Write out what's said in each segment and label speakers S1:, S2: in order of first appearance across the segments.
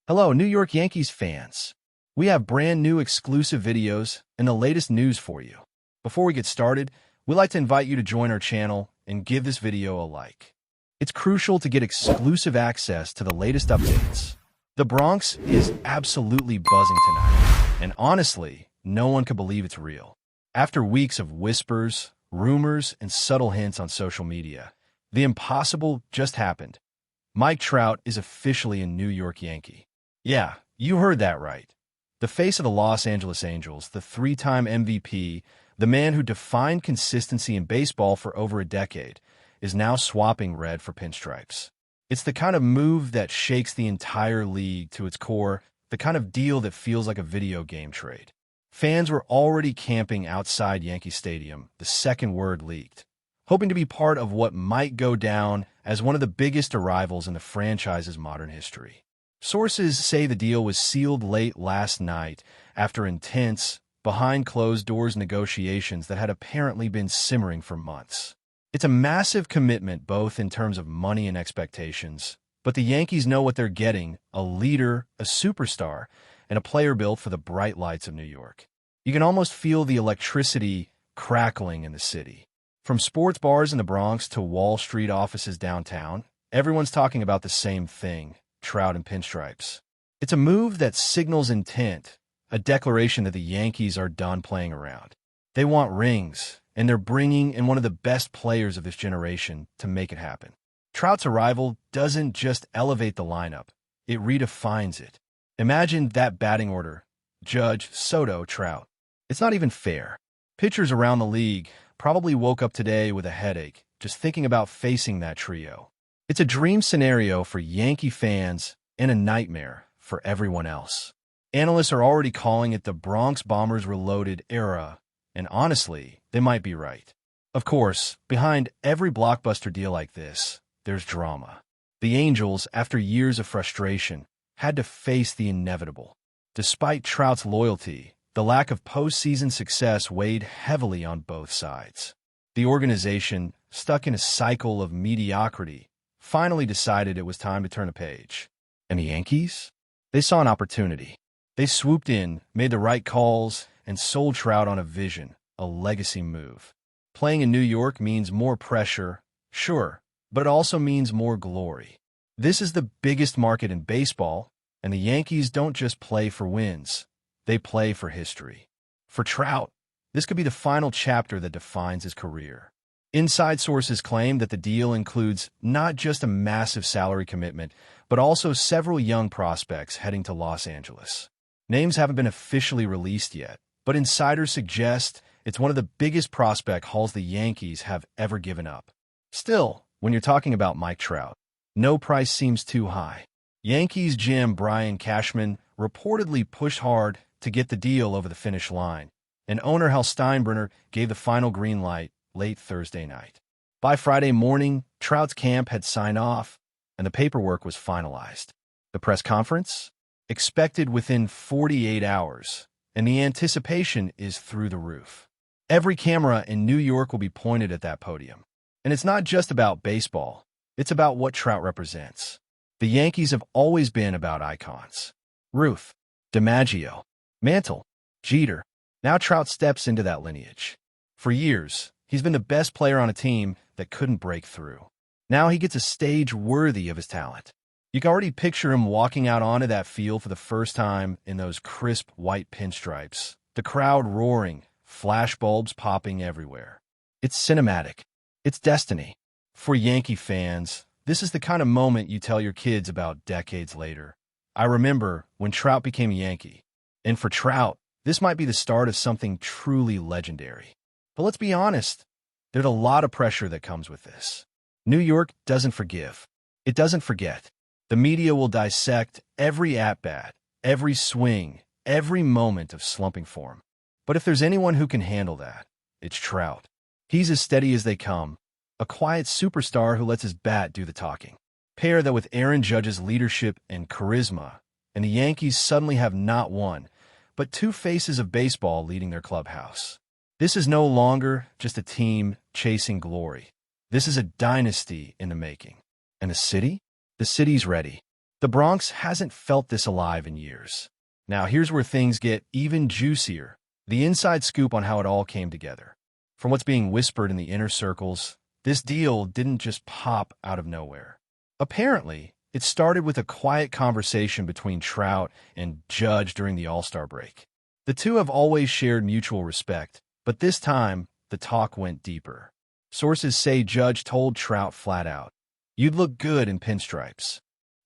S1: Hello, New York Yankees fans. We have brand new exclusive videos and the latest news for you. Before we get started, we'd like to invite you to join our channel and give this video a like. It's crucial to get exclusive access to the latest updates. The Bronx is absolutely buzzing tonight, and honestly, no one can believe it's real. After weeks of whispers, rumors, and subtle hints on social media, the impossible just happened. Mike Trout is officially a New York Yankee. Yeah, you heard that right. The face of the Los Angeles Angels, the three-time MVP, the man who defined consistency in baseball for over a decade, is now swapping red for pinstripes. It's the kind of move that shakes the entire league to its core, the kind of deal that feels like a video game trade. Fans were already camping outside Yankee Stadium the second word leaked, hoping to be part of what might go down as one of the biggest arrivals in the franchise's modern history. Sources say the deal was sealed late last night after intense, behind-closed-doors negotiations that had apparently been simmering for months. It's a massive commitment both in terms of money and expectations, but the Yankees know what they're getting: a leader, a superstar, and a player built for the bright lights of New York. You can almost feel the electricity crackling in the city. From sports bars in the Bronx to Wall Street offices downtown, everyone's talking about the same thing: Trout and pinstripes. It's a move that signals intent, a declaration that the Yankees are done playing around. They want rings, and they're bringing in one of the best players of this generation to make it happen. Trout's arrival doesn't just elevate the lineup, it redefines it. Imagine that batting order: Judge, Soto, Trout. It's not even fair. Pitchers around the league probably woke up today with a headache just thinking about facing that trio. It's a dream scenario for Yankee fans and a nightmare for everyone else. Analysts are already calling it the Bronx Bombers Reloaded era, and honestly, they might be right. Of course, behind every blockbuster deal like this, there's drama. The Angels, after years of frustration, had to face the inevitable. Despite Trout's loyalty, the lack of postseason success weighed heavily on both sides. The organization, stuck in a cycle of mediocrity, finally decided it was time to turn a page. And the Yankees? They saw an opportunity. They swooped in, made the right calls, and sold Trout on a vision, a legacy move. Playing in New York means more pressure, sure, but it also means more glory. This is the biggest market in baseball, and the Yankees don't just play for wins. They play for history. For Trout, this could be the final chapter that defines his career. Inside sources claim that the deal includes not just a massive salary commitment, but also several young prospects heading to Los Angeles. Names haven't been officially released yet, but insiders suggest it's one of the biggest prospect hauls the Yankees have ever given up. Still, when you're talking about Mike Trout, no price seems too high. Yankees GM Brian Cashman reportedly pushed hard to get the deal over the finish line, and owner Hal Steinbrenner gave the final green light late Thursday night. By Friday morning, Trout's camp had signed off, and the paperwork was finalized. The press conference? Expected within 48 hours, and the anticipation is through the roof. Every camera in New York will be pointed at that podium. And it's not just about baseball, it's about what Trout represents. The Yankees have always been about icons: Ruth, DiMaggio, Mantle, Jeter. Now Trout steps into that lineage. For years, he's been the best player on a team that couldn't break through. Now he gets a stage worthy of his talent. You can already picture him walking out onto that field for the first time in those crisp white pinstripes, the crowd roaring, flashbulbs popping everywhere. It's cinematic. It's destiny. For Yankee fans, this is the kind of moment you tell your kids about decades later. I remember when Trout became a Yankee. And for Trout, this might be the start of something truly legendary. But let's be honest, there's a lot of pressure that comes with this. New York doesn't forgive. It doesn't forget. The media will dissect every at-bat, every swing, every moment of slumping form. But if there's anyone who can handle that, it's Trout. He's as steady as they come, a quiet superstar who lets his bat do the talking. Pair that with Aaron Judge's leadership and charisma, and the Yankees suddenly have not one, but two faces of baseball leading their clubhouse. This is no longer just a team chasing glory. This is a dynasty in the making. And the city? The city's ready. The Bronx hasn't felt this alive in years. Now, here's where things get even juicier. The inside scoop on how it all came together. From what's being whispered in the inner circles, this deal didn't just pop out of nowhere. Apparently, it started with a quiet conversation between Trout and Judge during the All-Star break. The two have always shared mutual respect, but this time, the talk went deeper. Sources say Judge told Trout flat out, "You'd look good in pinstripes."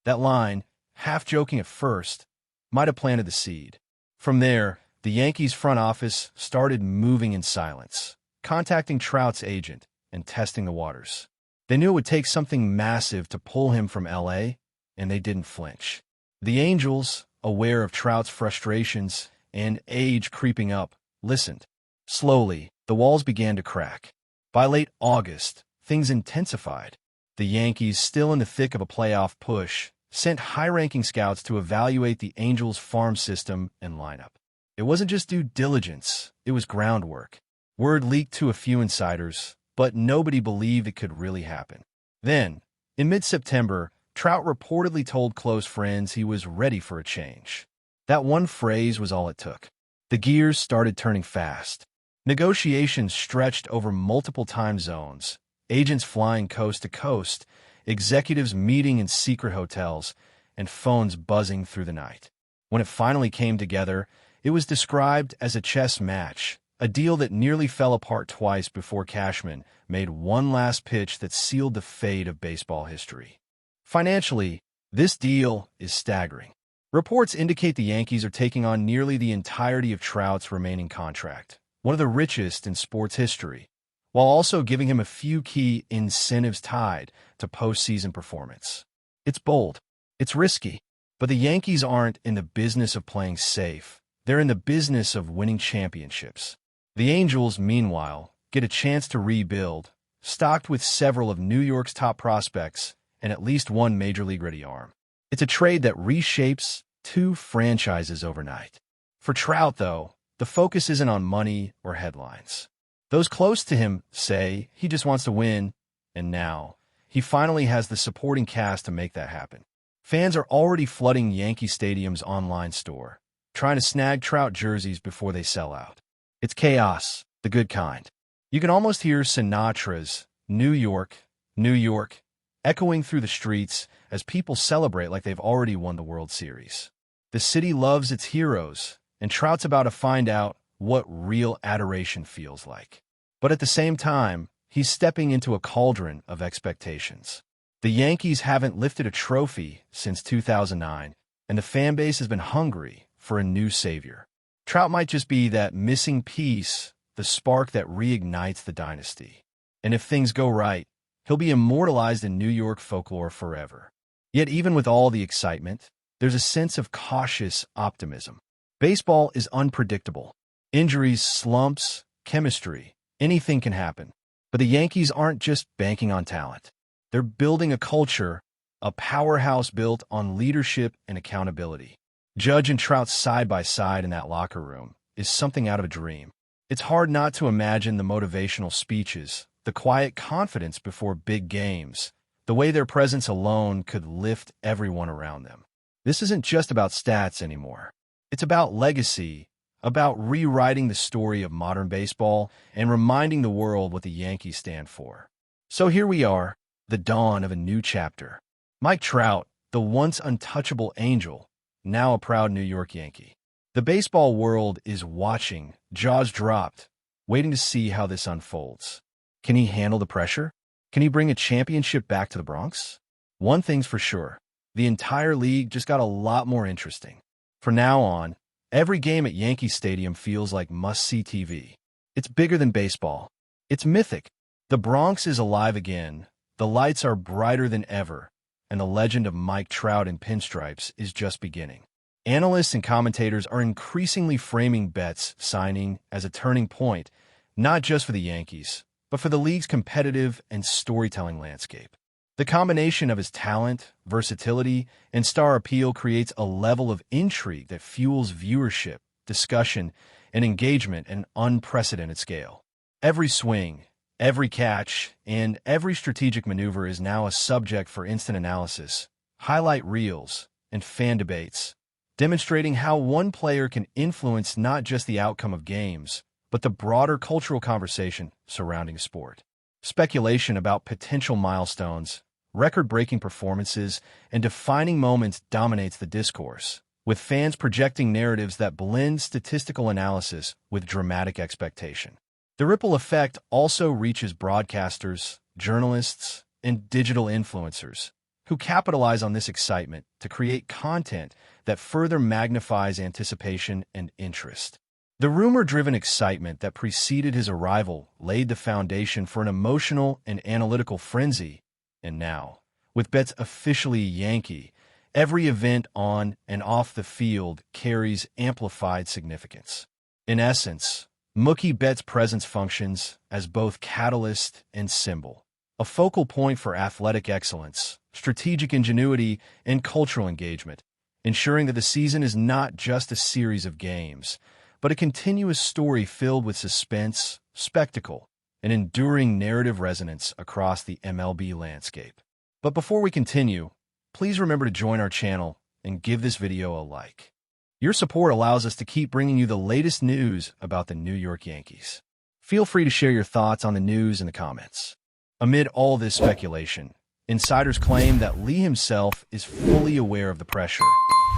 S1: That line, half joking at first, might have planted the seed. From there, the Yankees front office started moving in silence, contacting Trout's agent and testing the waters. They knew it would take something massive to pull him from LA, and they didn't flinch. The Angels, aware of Trout's frustrations and age creeping up, listened. Slowly, the walls began to crack. By late August, things intensified. The Yankees, still in the thick of a playoff push, sent high-ranking scouts to evaluate the Angels' farm system and lineup. It wasn't just due diligence, it was groundwork. Word leaked to a few insiders, but nobody believed it could really happen. Then, in mid-September, Trout reportedly told close friends he was ready for a change. That one phrase was all it took. The gears started turning fast. Negotiations stretched over multiple time zones, agents flying coast to coast, executives meeting in secret hotels, and phones buzzing through the night. When it finally came together, it was described as a chess match, a deal that nearly fell apart twice before Cashman made one last pitch that sealed the fate of baseball history. Financially, this deal is staggering. Reports indicate the Yankees are taking on nearly the entirety of Trout's remaining contract, one of the richest in sports history, while also giving him a few key incentives tied to postseason performance. It's bold, it's risky, but the Yankees aren't in the business of playing safe. They're in the business of winning championships. The Angels, meanwhile, get a chance to rebuild, stocked with several of New York's top prospects and at least one Major League-ready arm. It's a trade that reshapes two franchises overnight. For Trout, though, the focus isn't on money or headlines. Those close to him say he just wants to win, and now he finally has the supporting cast to make that happen. Fans are already flooding Yankee Stadium's online store, trying to snag Trout jerseys before they sell out. It's chaos, the good kind. You can almost hear Sinatra's New York, New York, echoing through the streets as people celebrate like they've already won the World Series. The city loves its heroes, and Trout's about to find out what real adoration feels like. But at the same time, he's stepping into a cauldron of expectations. The Yankees haven't lifted a trophy since 2009, and the fan base has been hungry for a new savior. Trout might just be that missing piece, the spark that reignites the dynasty. And if things go right, he'll be immortalized in New York folklore forever. Yet even with all the excitement, there's a sense of cautious optimism. Baseball is unpredictable. Injuries, slumps, chemistry, anything can happen. But the Yankees aren't just banking on talent. They're building a culture, a powerhouse built on leadership and accountability. Judge and Trout side by side in that locker room is something out of a dream. It's hard not to imagine the motivational speeches, the quiet confidence before big games, the way their presence alone could lift everyone around them. This isn't just about stats anymore. It's about legacy, about rewriting the story of modern baseball and reminding the world what the Yankees stand for. So here we are, the dawn of a new chapter. Mike Trout, the once untouchable Angel, now a proud New York Yankee. The baseball world is watching, jaws dropped, waiting to see how this unfolds. Can he handle the pressure? Can he bring a championship back to the Bronx? One thing's for sure, the entire league just got a lot more interesting. From now on, every game at Yankee Stadium feels like must-see TV. It's bigger than baseball. It's mythic. The Bronx is alive again, the lights are brighter than ever, and the legend of Mike Trout in pinstripes is just beginning. Analysts and commentators are increasingly framing Betts' signing as a turning point, not just for the Yankees, but for the league's competitive and storytelling landscape. The combination of his talent, versatility, and star appeal creates a level of intrigue that fuels viewership, discussion, and engagement at an unprecedented scale. Every swing, every catch, and every strategic maneuver is now a subject for instant analysis, highlight reels, and fan debates, demonstrating how one player can influence not just the outcome of games, but the broader cultural conversation surrounding a sport. Speculation about potential milestones, record-breaking performances, and defining moments dominates the discourse, with fans projecting narratives that blend statistical analysis with dramatic expectation. The ripple effect also reaches broadcasters, journalists, and digital influencers, who capitalize on this excitement to create content that further magnifies anticipation and interest. The rumor-driven excitement that preceded his arrival laid the foundation for an emotional and analytical frenzy, and now, with Betts officially Yankee, every event on and off the field carries amplified significance. In essence, Mookie Betts' presence functions as both catalyst and symbol, a focal point for athletic excellence, strategic ingenuity, and cultural engagement, ensuring that the season is not just a series of games, but a continuous story filled with suspense, spectacle, and enduring narrative resonance across the MLB landscape. But before we continue, please remember to join our channel and give this video a like. Your support allows us to keep bringing you the latest news about the New York Yankees. Feel free to share your thoughts on the news in the comments. Amid all this speculation, insiders claim that Lee himself is fully aware of the pressure,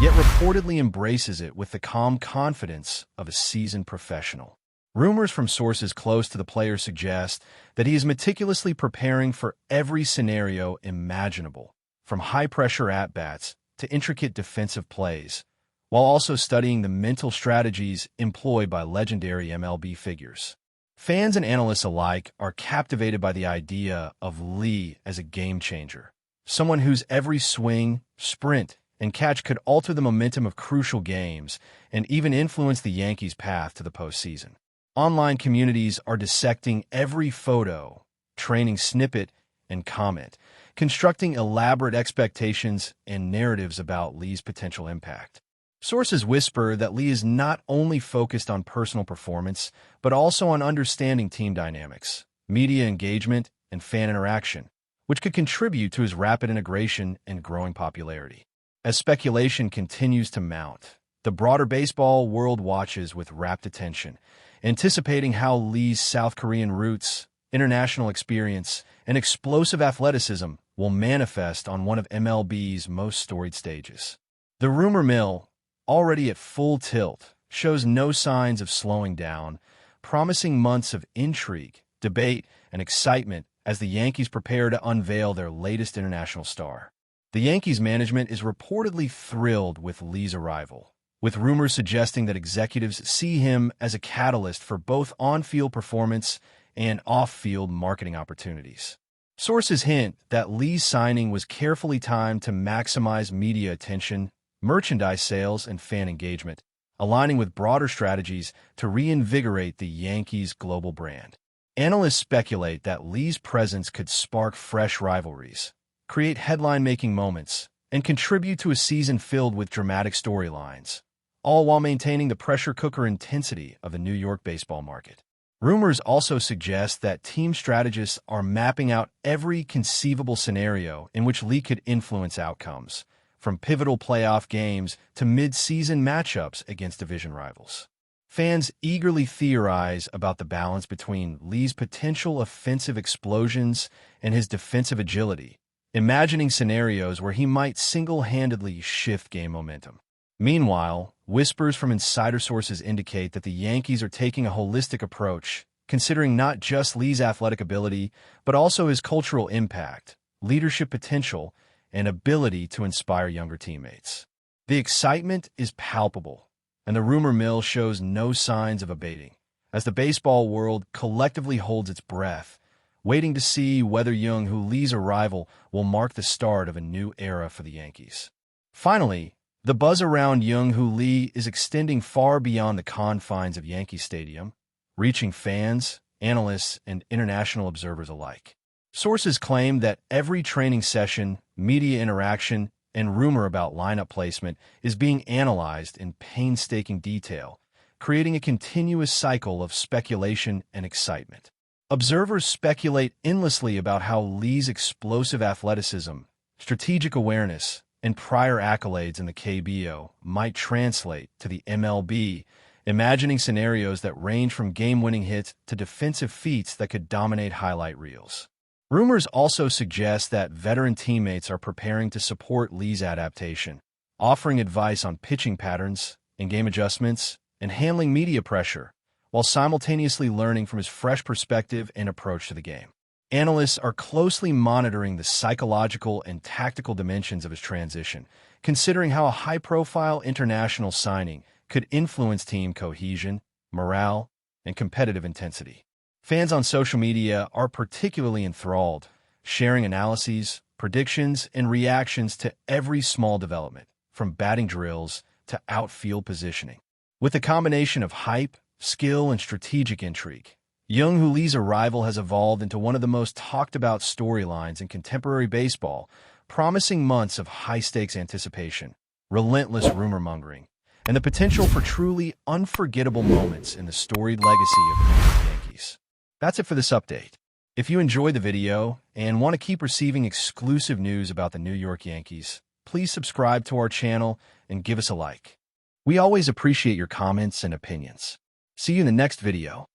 S1: yet reportedly embraces it with the calm confidence of a seasoned professional. Rumors from sources close to the player suggest that he is meticulously preparing for every scenario imaginable, from high-pressure at-bats to intricate defensive plays, while also studying the mental strategies employed by legendary MLB figures. Fans and analysts alike are captivated by the idea of Lee as a game-changer, someone whose every swing, sprint, and catch could alter the momentum of crucial games and even influence the Yankees' path to the postseason. Online communities are dissecting every photo, training snippet, and comment, constructing elaborate expectations and narratives about Lee's potential impact. Sources whisper that Lee is not only focused on personal performance, but also on understanding team dynamics, media engagement, and fan interaction, which could contribute to his rapid integration and growing popularity. As speculation continues to mount, the broader baseball world watches with rapt attention, anticipating how Lee's South Korean roots, international experience, and explosive athleticism will manifest on one of MLB's most storied stages. The rumor mill, already at full tilt, shows no signs of slowing down, promising months of intrigue, debate, and excitement as the Yankees prepare to unveil their latest international star. The Yankees management is reportedly thrilled with Lee's arrival, with rumors suggesting that executives see him as a catalyst for both on-field performance and off-field marketing opportunities. Sources hint that Lee's signing was carefully timed to maximize media attention, merchandise sales, and fan engagement, aligning with broader strategies to reinvigorate the Yankees' global brand. Analysts speculate that Lee's presence could spark fresh rivalries, create headline-making moments, and contribute to a season filled with dramatic storylines, all while maintaining the pressure cooker intensity of the New York baseball market. Rumors also suggest that team strategists are mapping out every conceivable scenario in which Lee could influence outcomes, from pivotal playoff games to mid-season matchups against division rivals. Fans eagerly theorize about the balance between Lee's potential offensive explosions and his defensive agility, imagining scenarios where he might single-handedly shift game momentum. Meanwhile, whispers from insider sources indicate that the Yankees are taking a holistic approach, considering not just Lee's athletic ability, but also his cultural impact, leadership potential, and ability to inspire younger teammates. The excitement is palpable, and the rumor mill shows no signs of abating, as the baseball world collectively holds its breath, waiting to see whether Young-Hoo Lee's arrival will mark the start of a new era for the Yankees. Finally, the buzz around Young-Hoo Lee is extending far beyond the confines of Yankee Stadium, reaching fans, analysts, and international observers alike. Sources claim that every training session, media interaction, and rumor about lineup placement is being analyzed in painstaking detail, creating a continuous cycle of speculation and excitement. Observers speculate endlessly about how Lee's explosive athleticism, strategic awareness, and prior accolades in the KBO might translate to the MLB, imagining scenarios that range from game-winning hits to defensive feats that could dominate highlight reels. Rumors also suggest that veteran teammates are preparing to support Lee's adaptation, offering advice on pitching patterns, in-game adjustments, and handling media pressure, while simultaneously learning from his fresh perspective and approach to the game. Analysts are closely monitoring the psychological and tactical dimensions of his transition, considering how a high-profile international signing could influence team cohesion, morale, and competitive intensity. Fans on social media are particularly enthralled, sharing analyses, predictions, and reactions to every small development, from batting drills to outfield positioning. With a combination of hype, skill, and strategic intrigue, Young-Hoo Lee's arrival has evolved into one of the most talked-about storylines in contemporary baseball, promising months of high-stakes anticipation, relentless rumor-mongering, and the potential for truly unforgettable moments in the storied legacy of the New York Yankees. That's it for this update. If you enjoyed the video and want to keep receiving exclusive news about the New York Yankees, please subscribe to our channel and give us a like. We always appreciate your comments and opinions. See you in the next video.